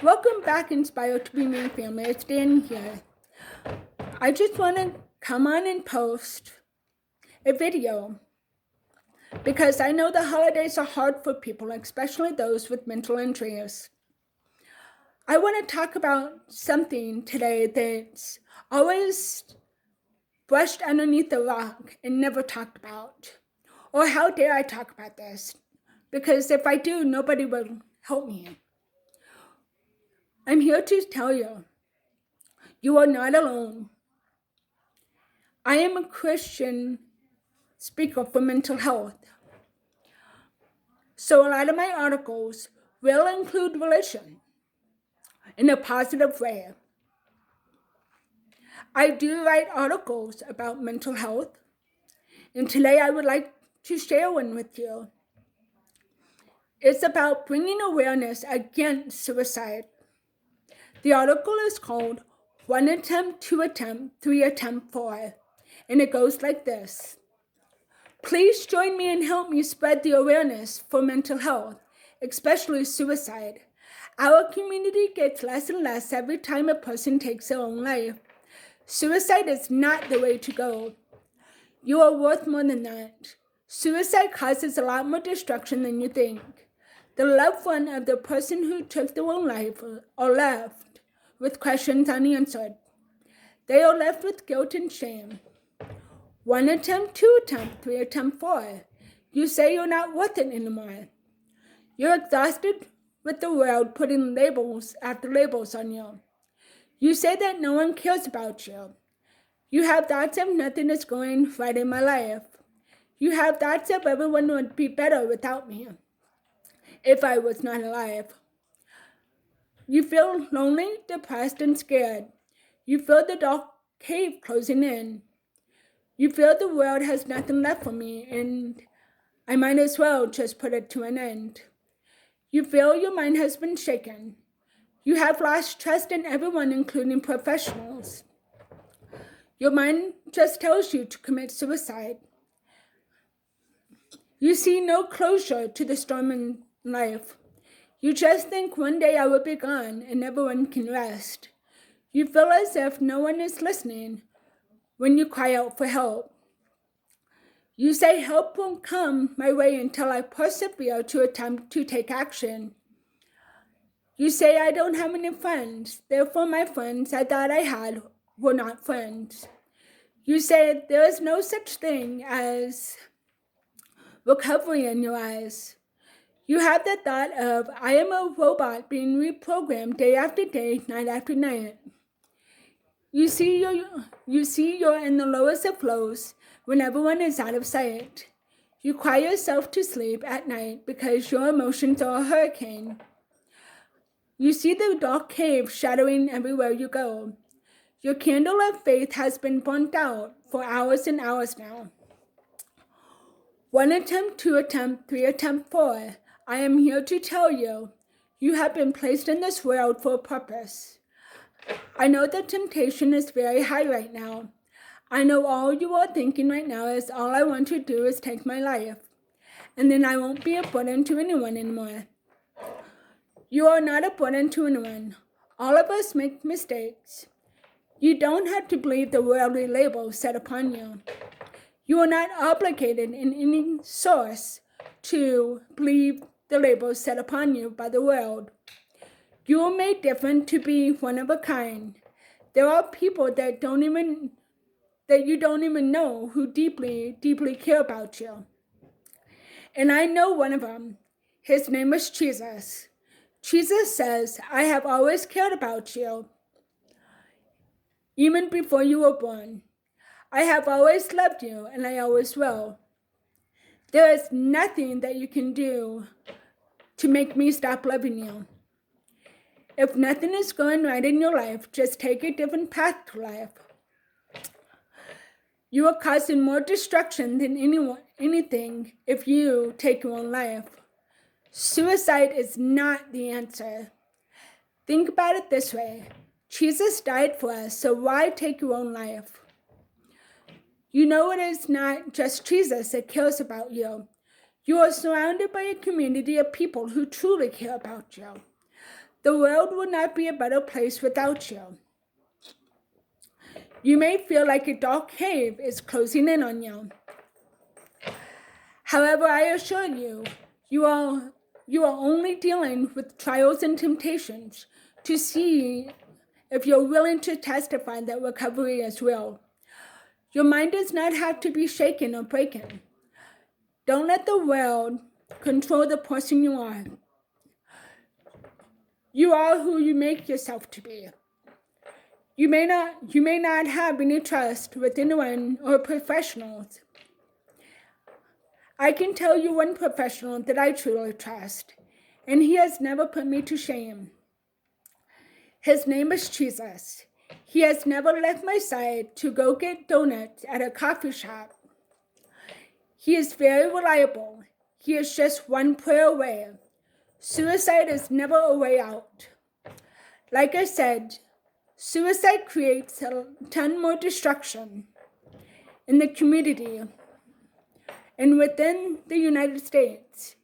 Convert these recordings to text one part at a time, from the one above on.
Welcome back, Inspired to Be Me family. It's Dan here. I just want to come on and post a video because I know the holidays are hard for people, especially those with mental injuries. I want to talk about something today that's always brushed underneath the rug and never talked about. Or how dare I talk about this? Because if I do, nobody will help me. I'm here to tell you, you are not alone. I am a Christian speaker for mental health. So a lot of my articles will include religion in a positive way. I do write articles about mental health, and today I would like to share one with you. It's about bringing awareness against suicide. The article is called 1 Attempt, 2 Attempt, 3 Attempt, 4, and it goes like this. Please join me and help me spread the awareness for mental health, especially suicide. Our community gets less and less every time a person takes their own life. Suicide is not the way to go. You are worth more than that. Suicide causes a lot more destruction than you think. The loved one of the person who took their own life are left with questions unanswered. They are left with guilt and shame. 1 attempt, 2 attempt, 3 attempt, 4. You say you're not worth it anymore. You're exhausted with the world putting labels after labels on you. You say that no one cares about you. You have thoughts of nothing is going right in my life. You have thoughts of everyone would be better without me if I was not alive. You feel lonely, depressed, and scared. You feel the dark cave closing in. You feel the world has nothing left for me, and I might as well just put it to an end. You feel your mind has been shaken. You have lost trust in everyone, including professionals. Your mind just tells you to commit suicide. You see no closure to the storm in life. You just think one day I will be gone and everyone can rest. You feel as if no one is listening when you cry out for help. You say help won't come my way until I persevere to attempt to take action. You say I don't have any friends, therefore my friends I thought I had were not friends. You say there is no such thing as recovery in your eyes. You have the thought of I am a robot being reprogrammed day after day, night after night. You see you're in the lowest of lows when everyone is out of sight. You cry yourself to sleep at night because your emotions are a hurricane. You see the dark cave shadowing everywhere you go. Your candle of faith has been burnt out for hours and hours now. 1 attempt, 2 attempt, 3 attempt, 4. I am here to tell you, you have been placed in this world for a purpose. I know the temptation is very high right now. I know all you are thinking right now is all I want to do is take my life, and then I won't be a burden to anyone anymore. You are not a burden to anyone. All of us make mistakes. You don't have to believe the worldly label set upon you. You are not obligated in any source to believe the label set upon you by the world. You are made different to be one of a kind. There are people that you don't even know who deeply, deeply care about you. And I know one of them. His name is Jesus. Jesus says, I have always cared about you, even before you were born. I have always loved you, and I always will. There is nothing that you can do to make me stop loving you. If nothing is going right in your life, just take a different path to life. You are causing more destruction than anything if you take your own life. Suicide is not the answer. Think about it this way. Jesus died for us, so why take your own life? You know it is not just Jesus that cares about you. You are surrounded by a community of people who truly care about you. The world will not be a better place without you. You may feel like a dark cave is closing in on you. However, I assure you, you are only dealing with trials and temptations to see if you're willing to testify that recovery is real. Your mind does not have to be shaken or broken. Don't let the world control the person you are. You are who you make yourself to be. You may not have any trust with anyone or professionals. I can tell you one professional that I truly trust, and he has never put me to shame. His name is Jesus. He has never left my side to go get donuts at a coffee shop. He is very reliable. He is just one prayer away. Suicide is never a way out. Like I said, suicide creates a ton more destruction in the community and within the United States.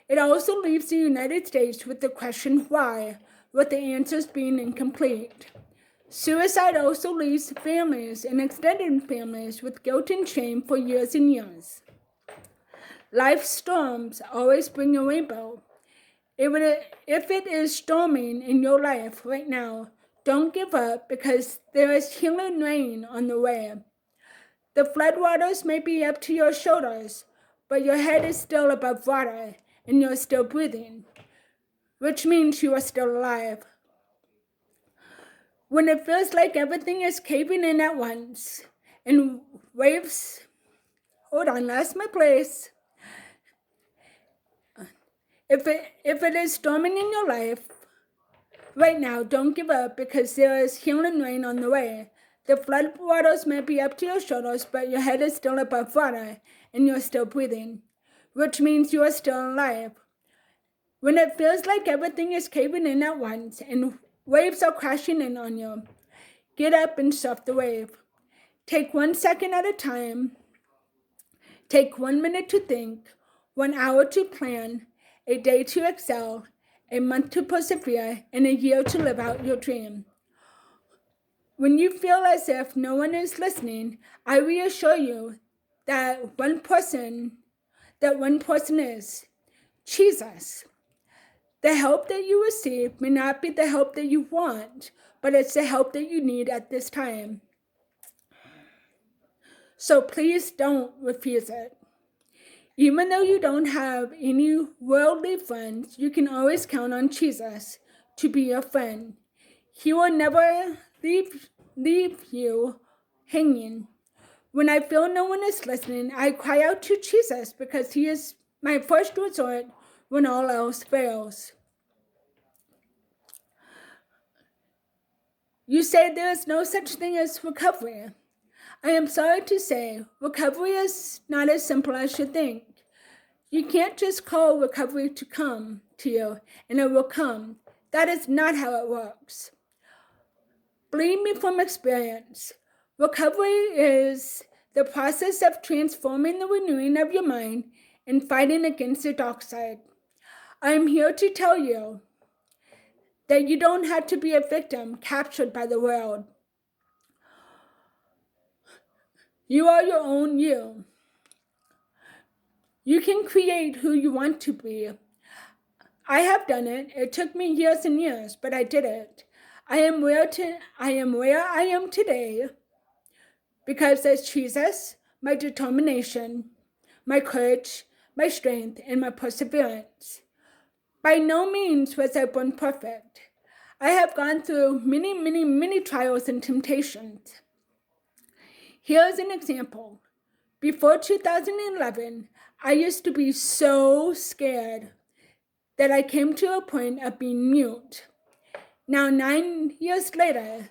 It also leaves the United States with the question why, with the answers being incomplete. Suicide also leaves families and extended families with guilt and shame for years and years. Life's storms always bring a rainbow. If it is storming in your life right now, don't give up because there is healing rain on the way. The floodwaters may be up to your shoulders, but your head is still above water and you're still breathing, which means you are still alive. When it feels like everything is caving in at once and waves, lost my place. If it is storming in your life right now, don't give up because there is healing rain on the way. The floodwaters may be up to your shoulders, but your head is still above water and you're still breathing, which means you are still alive. When it feels like everything is caving in at once and waves are crashing in on you, get up and surf the wave. Take 1 second at a time. Take 1 minute to think, 1 hour to plan, a day to excel, a month to persevere, and a year to live out your dream. When you feel as if no one is listening, I reassure you that one person is Jesus. The help that you receive may not be the help that you want, but it's the help that you need at this time. So please don't refuse it. Even though you don't have any worldly friends, you can always count on Jesus to be your friend. He will never leave you hanging. When I feel no one is listening, I cry out to Jesus because he is my first resort when all else fails. You say there is no such thing as recovery. I am sorry to say, recovery is not as simple as you think. You can't just call recovery to come to you and it will come. That is not how it works. Believe me from experience, recovery is the process of transforming the renewing of your mind and fighting against the dark side. I am here to tell you that you don't have to be a victim captured by the world. You are your own you. You can create who you want to be. I have done it. It took me years and years, but I did it. I am where I am today because there's Jesus, my determination, my courage, my strength, and my perseverance. By no means was I born perfect. I have gone through many, many, many trials and temptations. Here's an example. Before 2011, I used to be so scared that I came to a point of being mute. Now, 9 years later,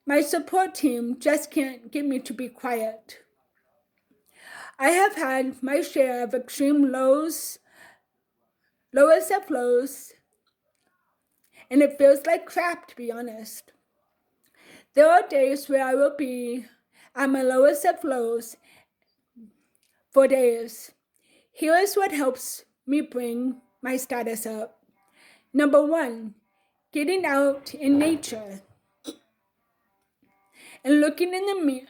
my support team just can't get me to be quiet. I have had my share of extreme lowest of lows, and it feels like crap, to be honest. There are days where I will be at my lowest of lows for days. Here is what helps me bring my status up. Number 1, getting out in nature and looking in the mirror.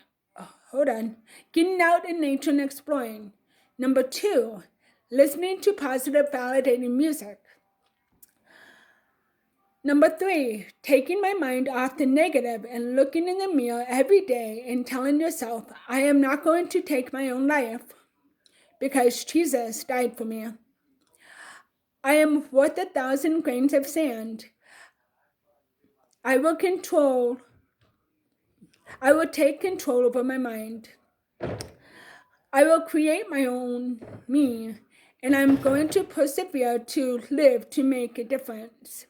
Getting out in nature and exploring. Number 2, listening to positive, validating music. Number 3, taking my mind off the negative and looking in the mirror every day and telling yourself, I am not going to take my own life because Jesus died for me. I am worth 1,000 grains of sand. I will take control over my mind. I will create my own me, and I'm going to persevere to live to make a difference.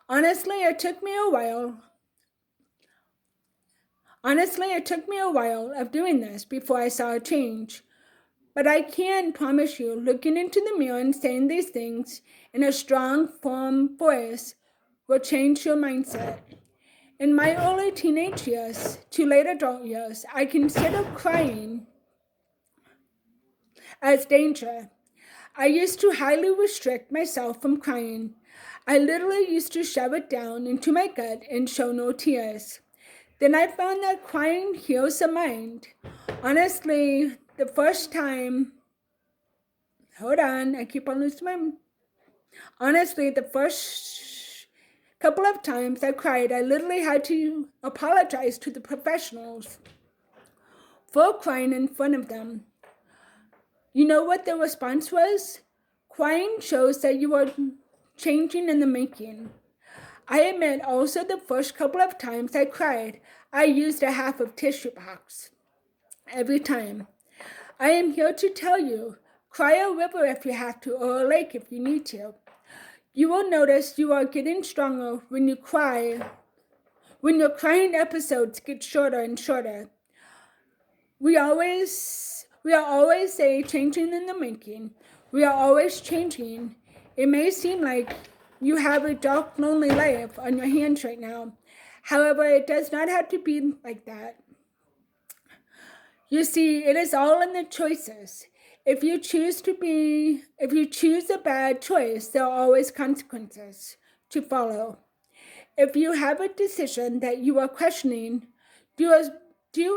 Honestly, it took me a while of doing this before I saw a change. But I can promise you, looking into the mirror and saying these things in a strong, firm voice will change your mindset. In my early teenage years to late adult years, I considered crying as danger. I used to highly restrict myself from crying. I literally used to shove it down into my gut and show no tears. Then I found that crying heals the mind. Honestly, the first time, I keep on losing my. Honestly, the first couple of times I cried, I literally had to apologize to the professionals for crying in front of them. You know what the response was? Crying shows that you are changing in the making. I admit also the first couple of times I cried, I used a half of tissue box every time. I am here to tell you, cry a river if you have to, or a lake if you need to. You will notice you are getting stronger when you cry, when your crying episodes get shorter and shorter. We are always say changing in the making. We are always changing. It may seem like you have a dark, lonely life on your hands right now. However, it does not have to be like that. You see, it is all in the choices. If you choose a bad choice, there are always consequences to follow. If you have a decision that you are questioning, do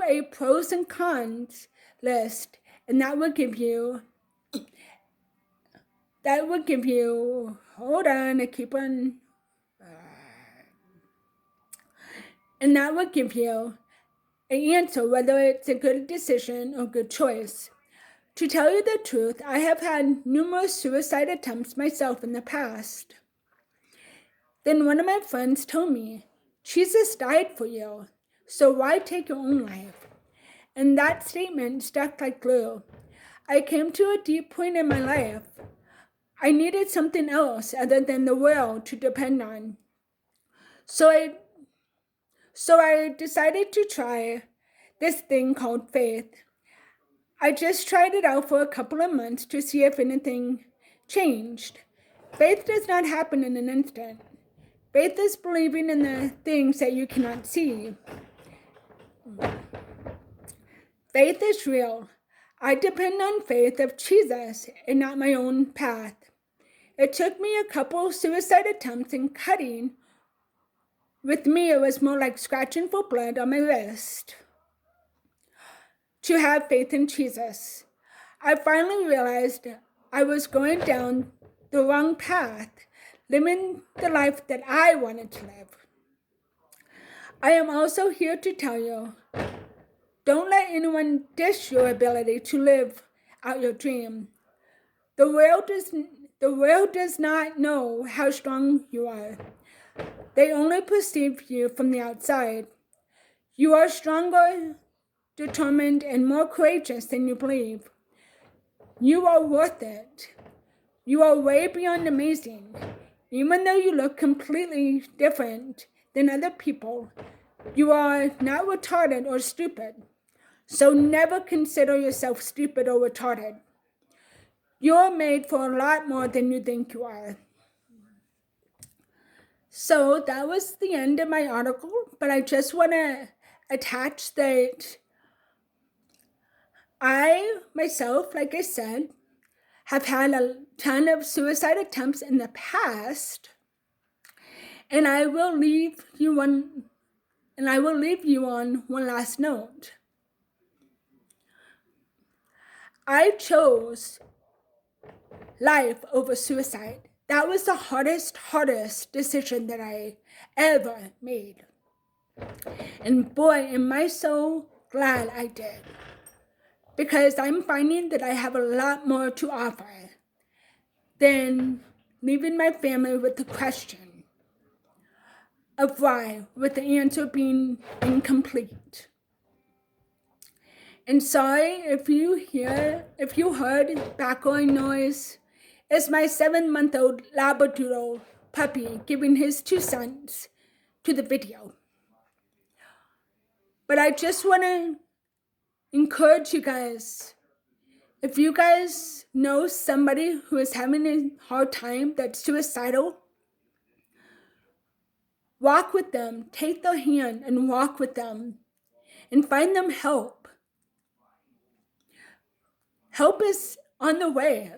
a pros and cons list, and that will give you, and that will give you an answer whether it's a good decision or good choice. To tell you the truth, I have had numerous suicide attempts myself in the past. Then one of my friends told me, Jesus died for you, so why take your own life? And that statement stuck like glue. I came to a deep point in my life. I needed something else other than the world to depend on. So I decided to try this thing called faith. I just tried it out for a couple of months to see if anything changed. Faith does not happen in an instant. Faith is believing in the things that you cannot see. Faith is real. I depend on faith of Jesus and not my own path. It took me a couple suicide attempts and cutting. With me, it was more like scratching for blood on my wrist to have faith in Jesus. I finally realized I was going down the wrong path, living the life that I wanted to live. I am also here to tell you, don't let anyone dish your ability to live out your dream. The world does not know how strong you are. They only perceive you from the outside. You are stronger, determined, and more courageous than you believe. You are worth it. You are way beyond amazing. Even though you look completely different than other people, you are not retarded or stupid. So never consider yourself stupid or retarded. You're made for a lot more than you think you are. So that was the end of my article, but I just want to attach that I, myself, like I said, have had a ton of suicide attempts in the past. And I will leave you on one last note. I chose life over suicide. That was the hardest decision that I ever made. And boy, am I so glad I did. Because I'm finding that I have a lot more to offer than leaving my family with the question of why, with the answer being incomplete. And sorry if you heard background noise. It's my 7-month-old Labradoodle puppy giving his 2 cents to the video. But I just want to encourage you guys. If you guys know somebody who is having a hard time that's suicidal, walk with them, take their hand and walk with them and find them help. Help is on the way.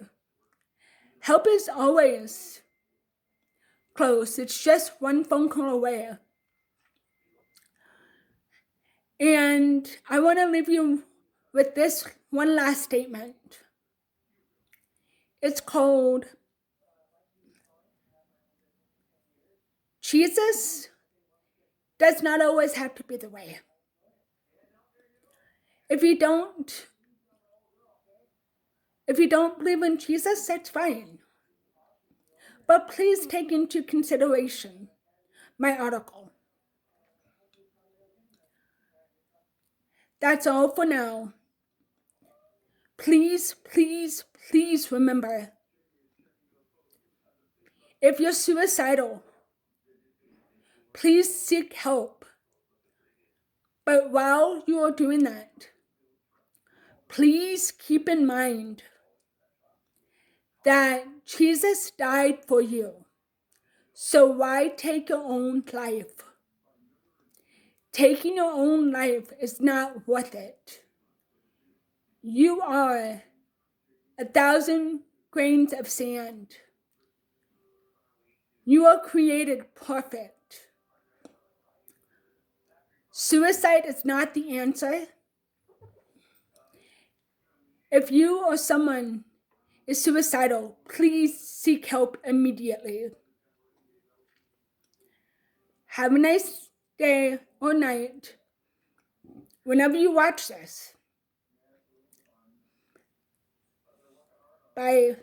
Help is always close. It's just one phone call away. And I want to leave you with this one last statement. It's called, Jesus does not always have to be the way. If you don't believe in Jesus, that's fine. But please take into consideration my article. That's all for now. Please, please, please remember, if you're suicidal, please seek help. But while you are doing that, please keep in mind that Jesus died for you. So why take your own life? Taking your own life is not worth it. You are 1,000 grains of sand. You are created perfect. Suicide is not the answer. If you or someone is suicidal, please seek help immediately. Have a nice day or night whenever you watch this. Bye.